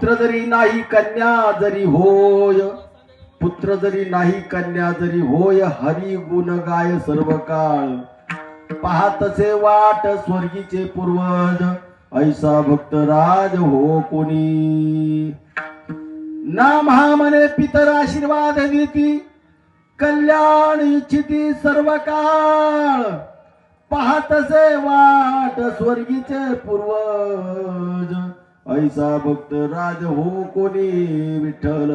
पुत्र जरी नाही कन्या जरी होय, पुत्र जरी नाही कन्या जरी होय, हरी गुण गाय सर्व काळ. पाहतसे वाट स्वर्गीचे पूर्वज, ऐसा भक्त राज हो कोणी. नाम हा म्हणे पितर आशीर्वाद देती, कल्याण इच्छिती सर्व काळ. पाहतसे वाट स्वर्गीचे पूर्वज, ऐसा भक्त राज हो कोणी. विठ्ठल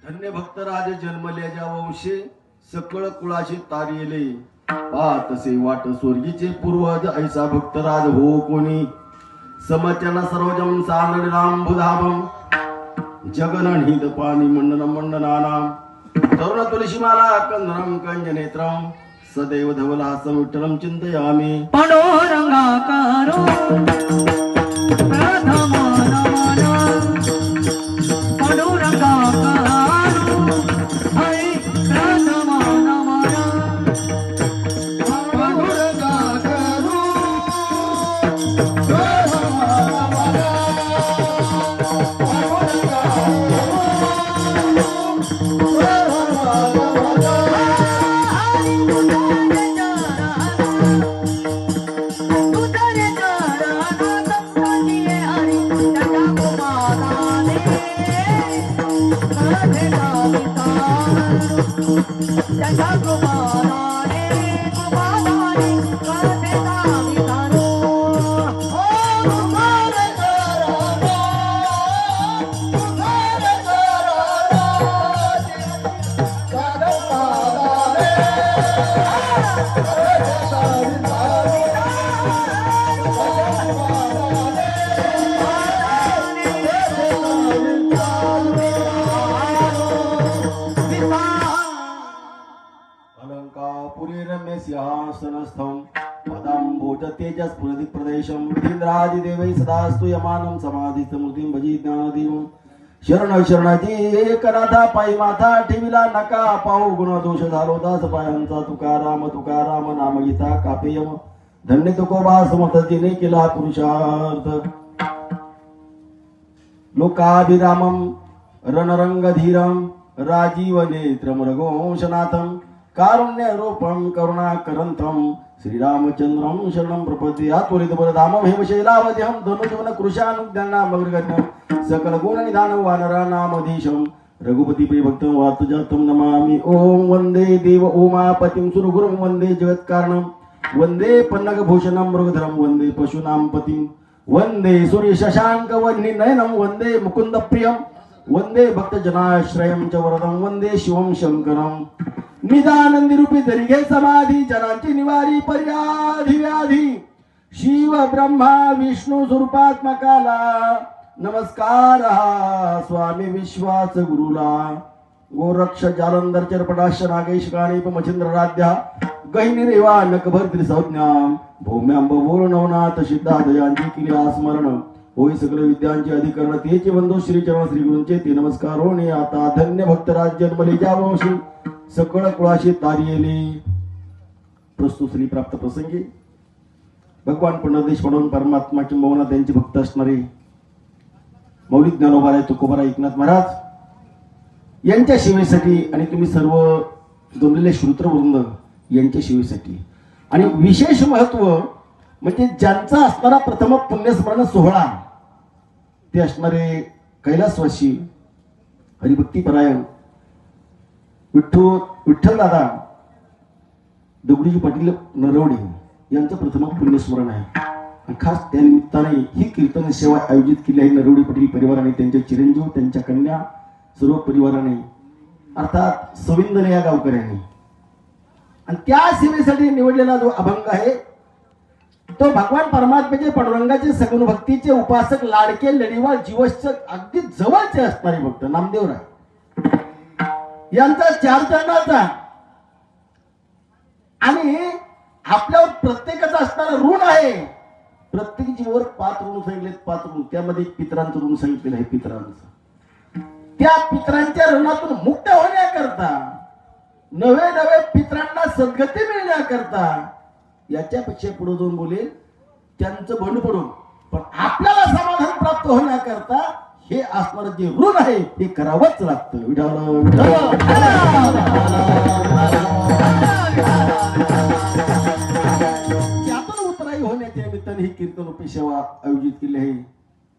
धन्य भक्त राजे जन्मल्याच्या वंशे, सकळ कुळाशी तारिले. पाहतसे वाट स्वर्गीचे पूर्वज, ऐसा भक्त राज हो कोणी. समचन सरोजम सानरांबुधाभम, जगनहित पाणी मंडनम मंडनानाम. तरुण तुलसीमाला कंदरम कंजनेत्रम, सदैव धवलहासं विठ्ठलं चिंतयामि. पांडुरंगाकारो प्रथम नमन, पांडुरंगाकारो हरि प्रथम नमन. पांडुरंगाकारो प्रथम नमन, अलंकापुरी रम्य सिंहासनस्थं, पदाम्बोज तेजस्फुरति प्रदेशं. विधीन्द्रादिदेवै सदास्तु यमानं समाधिस्थमूर्तिं भजी ज्ञानदेवं. शरण शरणाची एकनाथा पायी माथा ठेविला नका पाहू, गुण दोष झालो दास पायांचा. तुकाराम तुकाराम नाम गीता कापेयम, धन्य तुकोबा समर्थतीने केला पुरुषार्थ. लोकाभिरामं रणरंगधीरं, राजीव नेत्रं रघुवंशनाथं. कारुण्य रूपं करुणाकरंतं, श्रीरामचंद्रं शरणं प्रपद्ये. आत्वरित बलधामं हेमशैलावत्यं, धनुजीवन कृशानुज्ञानामग्रगण्यं. सकल गुण निधान वानरानामधीशं, रघुपति प्रियभक्तं वातजातं नमामि. ओम वंदे देव उमापतिं सुरगुरुं, वंदे जगत्कारणं, वंदे पन्नगभूषणं मृगधरं, वंदे पशूनां पतिं, वंदे सूर्य शशांक वह्निनयनं, वंदे मुकुंद प्रियं, वंदे भक्तजनाश्रयं च वरदं, वंदे शिवं शंकरं. निदानंदी रूपी दरिगे समाधी, जनांची निवारी पर्याधी व्याधी. शिव ब्रह्मा विष्णू स्वरूपात्मकाला, नमस्कार हा स्वामी विश्वास गुरुला. गोरक्ष जालंधर चरपटाश नागेश काणीप मच्छिंद्र राध्या, गहिनी रेवा नकभर त्रिसंज्ञा. भौम्यांब बोल नवनाथ सिद्धादयांची केली स्मरण, होई सकल विद्यांचे अधिकरण. तेचे बंधू श्रीचरण श्री गुरूंचे ते नमस्कार होणे. आता धन्य भक्तराज जन्मले ज्या वंशी, सकळ कुळाशी तारियेले. प्रस्तुत श्री प्राप्त प्रसंगी भगवान पंडित म्हणून परमात्मा किंबहुना त्यांचे भक्त असणारे मौली ज्ञानोबाराय तुकोबाराय एकनाथ महाराज यांच्या सेवेसाठी आणि तुम्ही सर्व जमलेले श्रोत्रवृंद यांच्या सेवेसाठी. आणि विशेष महत्व म्हणजे ज्यांचा असणारा प्रथम पुण्यस्मरण सोहळा ते असणारे कैलासवासी हरिभक्तीपरायण विठ्ठल दादा दगडूजी पाटील नरवडे यांचं प्रथम पुण्यस्मरण आहे. आणि खास त्या निमित्ताने ही कीर्तन सेवा आयोजित केली आहे नरवडे पाटील परिवाराने, त्यांचे चिरंजीव, त्यांच्या कन्या, सर्व परिवाराने, अर्थात सविंदने या गावकऱ्यांनी. आणि त्या सेवेसाठी निवडलेला जो अभंग आहे तो भगवान परमात्म्याचे पांडुरंगाचे सगुण भक्तीचे उपासक, लाडके, लढीवाळ, जीवश्च अगदी जवळचे असणारे भक्त नामदेवराय यांचा 4 चरणाचा आणि आपल्यावर प्रत्येकाचा असणारा ऋण आहे. प्रत्येक जीवावर 5 ऋण सांगितलेत, 5 ऋण. त्यामध्ये पितरांचं ऋण सांगितलेलं आहे. पितरांचं, त्या पितरांच्या ऋणातून मुक्त होण्याकरता, नवे नवे पितरांना सद्गती मिळण्याकरता याच्यापेक्षा पुढे जाऊन बोलेल त्यांचं बंड पडून, पण आपल्याला समाधान प्राप्त होण्याकरता हे असणार जे ऋण आहे हे करावंच लागतं. यातून उतराई होण्याच्या निमित्ताने ही कीर्तन रूपी सेवा आयोजित केली आहे.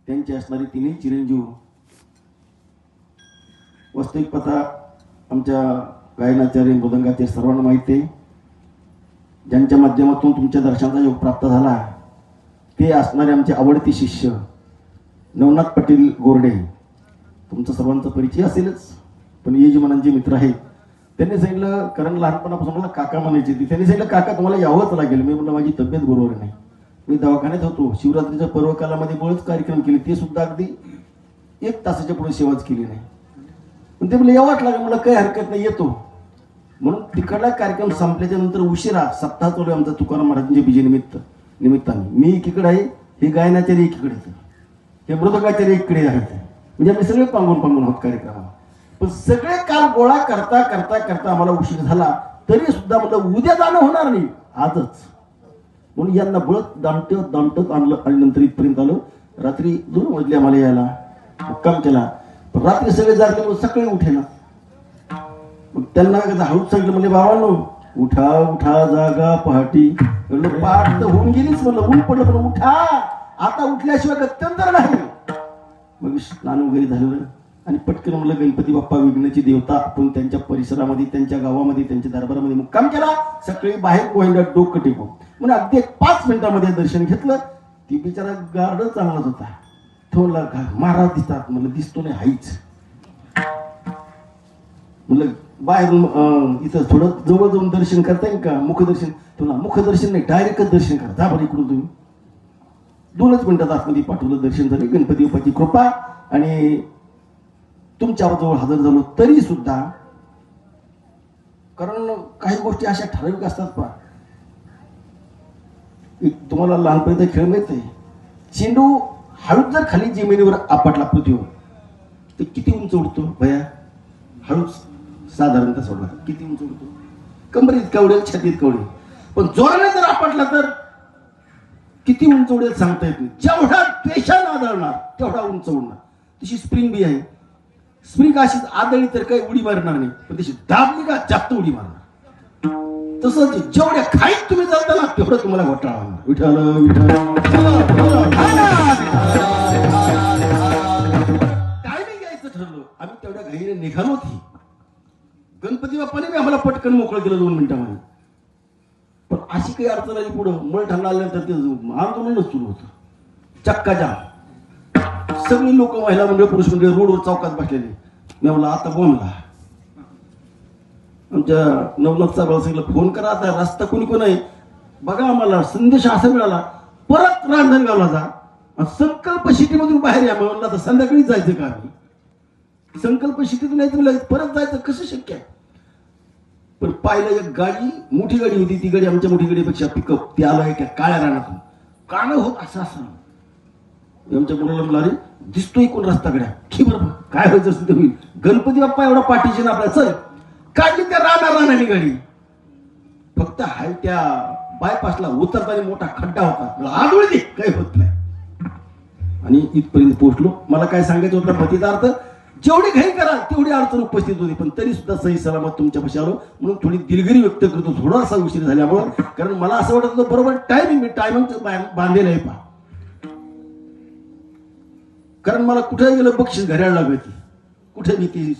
त्यांची असणारी 3 चिरंजीव. वास्तविक पता आमच्या गायनाचार्य मृदंगाचे सर्वांना माहिती आहे. ज्यांच्या माध्यमातून तुमच्या दर्शनाचा योग प्राप्त झाला ते असणारे आमचे आवडते शिष्य नवनाथ पाटील गोरडे. तुमचा सर्वांचा परिचय असेलच, पण यजमानांचे मित्र आहेत. त्यांनी सांगितलं, कारण लहानपणापासून मला काका म्हणायची ती, त्यांनी सांगितलं काका तुम्हाला यावंच लागेल. मी म्हणलं माझी तब्येत बरोबर नाही, मी दवाखान्यात होतो. शिवरात्रीच्या पर्वकालामध्ये बरेच कार्यक्रम केले, ते सुद्धा अगदी 1 तासाच्या पुढे सेवाच केली नाही. पण ते मला यावंच लागेल. मला काही हरकत नाही, येतो. म्हणून तिकडला कार्यक्रम संपल्याच्या नंतर उशिरा सप्ताह चालू आमचा तुकाराम महाराजांच्या बीजे निमित्ताने मी एकीकडे आहे, हे गायनाचार्य एकीकडे आहेत, हे मृदंगाचार्य एकीकडे आहेत. म्हणजे आम्ही सगळे पांगून आहोत कार्यक्रमाला. पण सगळे काल गोळा करता करता करता आम्हाला उशीर झाला, तरी सुद्धा मला उद्या जाणं होणार नाही, आजच. म्हणून यांना बळत दामटत आणलं आणि नंतर इथपर्यंत आलो. रात्री 2 वाजले आम्हाला यायला, मुक्काम केला. पण रात्री सगळे जागले, सकाळी उठेना. मग त्यांना हळूच सांगितलं, म्हणजे बाबांनो उठा उठा जागा पहाटी. म्हणलं पाठ तर होऊन गेलीच, म्हणलं ऊन पडलं, पण उठा, आता उठल्याशिवाय गत्यंतर नाही. मग स्नान वगैरे झालं आणि पटकन म्हणलं गणपती बाप्पा विघ्नाची देवता, आपण त्यांच्या परिसरामध्ये, त्यांच्या गावामध्ये, त्यांच्या दरबारामध्ये मुक्काम केला. सकाळी बाहेर गोविंदात डोकं टेकून म्हणून अगदी 5 मिनिटांमध्ये दर्शन घेतलं. ती बिचारा गार्ड चांगलाच होता. थोडला महाराज दिसतात, म्हणलं दिसतो नाही, हाईच. म्हणलं बाहेरून इथं थोडं जवळ जाऊन दर्शन करता येईल का, मुखदर्शन? तुला मुखदर्शन नाही, डायरेक्टच दर्शन करा, जा बरं इकडून तुम्ही. 2च मिनिटात आतमध्ये पाठवलं, दर्शन झाले. गणपती बाप्पाची कृपा आणि तुमच्यावर जवळ हजर झालो. तरी सुद्धा कारण काही गोष्टी अशा ठराविक असतात. पहा, तुम्हाला लहानपणी खेळ माहित आहे, चेंडू हळूच जर खाली जमिनीवर आपटला पृथ्वीवर तर किती उंच उडतो भया? हळूच साधारणतः सोडला किती उंच उडतो? कंबर इतका उडेल, छाती इतका उडेल. पण जोराने जर आपटला तर किती उंच उडेल सांगता येत नाही. जेवढा द्वेषानं आदळणार तेवढा उंच उडणार. तशी स्प्रिंग बी आहे. स्प्रिंग अशीच आदळली तर काही उडी मारणार नाही, पण तशी दाबली का जास्त उडी मारणार. तसंच जेवढ्या खाईत तुम्ही चालता ना तेवढं तुम्हाला घोटाळा होणार. विठ्ठल विठ्ठल टायमिंग घ्यायचं ठरलं. आम्ही तेवढ्या घाईने निघालो होती. गणपती बाप्पाने बी आम्हाला पटकन मोकळं केलं 2 मिनिटांमध्ये. पण अशी काही अडचण आली पुढं, मळ ठरला आल्यानंतर ते आंदोलनच सुरू होतं. चक्का जाम. सगळी लोक, महिला मंडळ, पुरुष मंडळ रोडवर चौकात बसलेले. मी म्हणलं आता बोंबला. आमच्या नवनाथ साहेबाला सांगितलं फोन करा, आता रस्ता कोणी कोण आहे बघा. आम्हाला संदेश असा मिळाला, परत रांजणगावला जा, संकल्प शिटीमधून बाहेर या. म्हणलं आता संध्याकाळीच जायचं का? आम्ही संकल्प शिटीतून यायचं, परत जायचं कसं शक्य आहे? पण पाहिलं एक गाडी, मोठी गाडी होती. ती गाडी आमच्या मोठी गाडीपेक्षा पिकअप. ती आलं एका काळ्या रानातून. काळं होत असं असं. आमच्या मुलाला म्हणलं अरे दिसतोय कोण रस्ताकडे, की बरोबर काय व्हायचं असतं ते होईल. गणपती बाप्पा एवढा पाठीशी ना आपल्या, चल काढली त्या रानाने गाडी. फक्त हाय त्या बायपासला उतरताना मोठा खड्डा होता. आदोळी दे काही होत नाही. आणि इथपर्यंत पोहोचलो. मला काय सांगायचं होतं पतीचा अर्थ, जेवढी घाई करा तेवढी अडचण उपस्थित होती, पण तरी सुद्धा सही सलामत तुमच्यापाशी आलो म्हणून थोडी दिलगिरी व्यक्त करतो, थोडासा उशीर झाल्यामुळं. कारण मला असं वाटत होतं बरोबर टायमिंग बांधलेलं आहे पा. कारण मला कुठे गेलं बक्षीस घड्याळ लागते, कुठे मी ती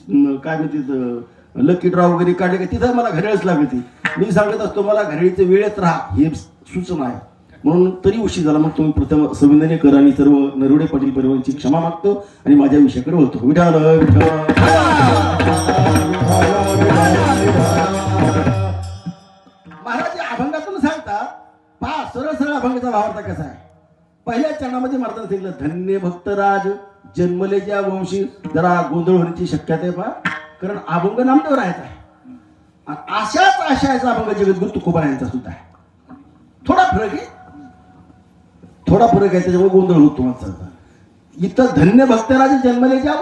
काय म्हणते लकी ड्रॉ वगैरे काढले का तिथं मला घड्याळच लागते. मी सांगत असतो मला घड्याळीचं वेळेत राहा हे सूचना आहे, म्हणून तरी उशीर झाला. मग तुम्ही प्रथम संविधाने कर आणि सर्व नरवडे पाटील परिवाराची क्षमा मागतो आणि माझ्या विषयाकडे बोलतो. विठाल महाराज अभंगातून सांगतात पहा, सरळ सरळ अभंगाचा भावार्थ कसा आहे. पहिल्या चरणामध्ये महाराजांनी सांगितलं धन्य भक्तराज जन्मले ज्या वंशी. जरा गोंधळ होण्याची शक्यता आहे पहा, कारण अभंग नामदेव राहायचा आहे आणि अशाच आशयाचा अभंग जगद्गुरु तुकोबा यांचा सुद्धा आहे. थोडा फरक आहे, थोडा फरक आहे, त्याच्यामुळे गोंधळ होतो माणसाचा. इथं धन्य भक्तराज जन्मले ज्या